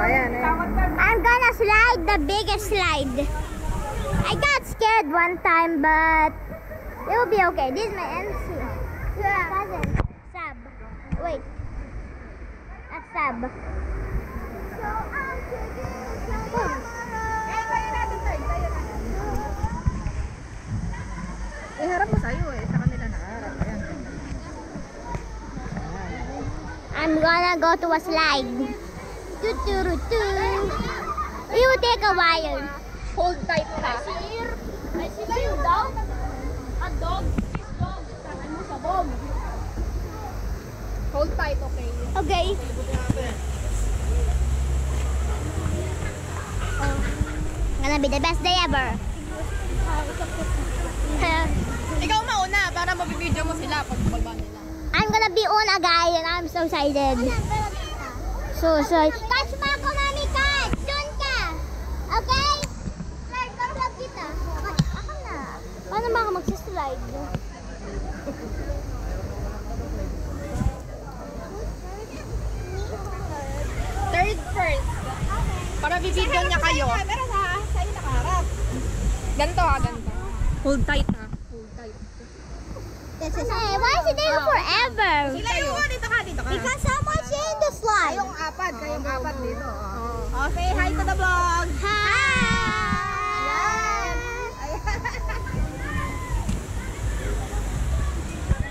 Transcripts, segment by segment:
Ayan, ayan. I'm gonna slide the biggest slide. I got scared one time, but it will be okay. This is my MC. Cousin. Sab. Wait. A sab. Iharap mo sa'yo eh. Sa kanila naharap. Ayan. I'm gonna go to a slide. Tuturutu. It will take a while. Hold tight ha. I see you dog. A dog. This dog. Tangan mo sa bog. Hold tight, okay? Okay. Gonna be the best day ever. Ikaw mauna para mabibidyo mo sila pag baba nila. I'm gonna be on a guy and I'm so excited. So touch mo ako, mami, touch! Doon ka! Okay? Slide, vlog kita. Ako na. Paano ba ako magsislide? Third first. Para bibidyo niya kayo. Pero sa'yo nakaharap. Ganito ha, ganito. Hold tight ha. Hold tight. Hey, why is it taking forever? Sila yung dito ka, dito ka. Because someone's in the slide. Kayong apat dito. Oh, say hi to the vlog. Hi!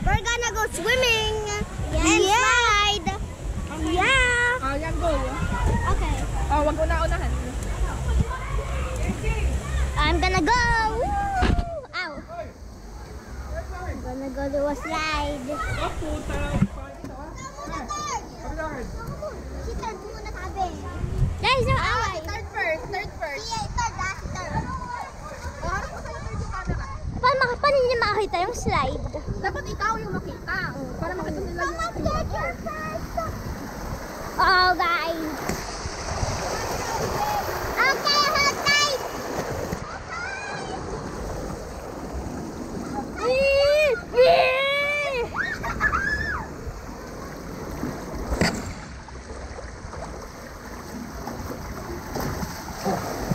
We're gonna go swimming and slide. Yeah. Oh, yan go. Okay. Oh, wag una-unahan. I'm gonna go. Woo! Ow. I'm gonna go to a slide. Guys, no away. Third first. Oh, harap mo sa'yo third yung camera. Paano hindi makakita yung slide? Dapat ikaw yung makita. Para makita nila yung Oh, guys. Okay, hold tight.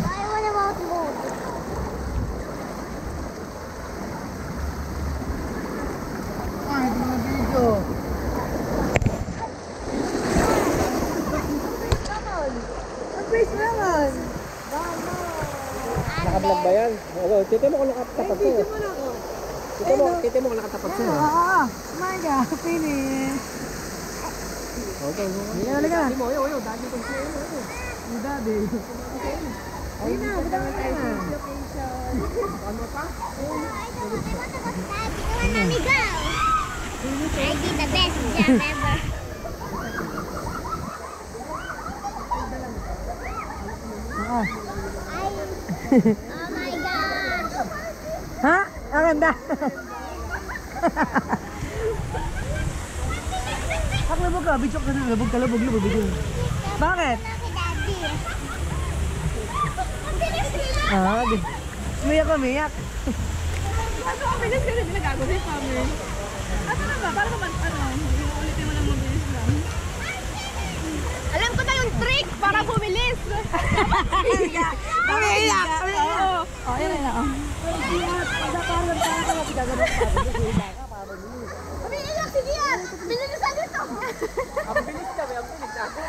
I wanna walk more. Ay, mga video. Mag-face naman. Naka-vlog ba yan? Oo, titi mo kung nakatapat ko. Titi mo kung nakatapat ko. Oo. Maga, finish. Okay, Halika. Oyo, dati ko siya. Yung daddy. Ayun na, bitawan tayo. Ano pa? Let me go. I did the best job ever. Oo. Oh my gosh. Ha? Ang ganda. Paklabog ka, bitchok ka na. Labog ka, labog. Bakit? Laki daddy. Umiyak ka, umiyak. Ano ang bilis kasi ginagago sa summer? Ano na ba? Para naman, ulitin mo lang mabilis lang. Alam ko na yung trick para bumilis. Umiyak. Oo. Oh, yun na. Umiyak, sige yan. Bilisan dito. Ang bilis ka, may ang bilis ako.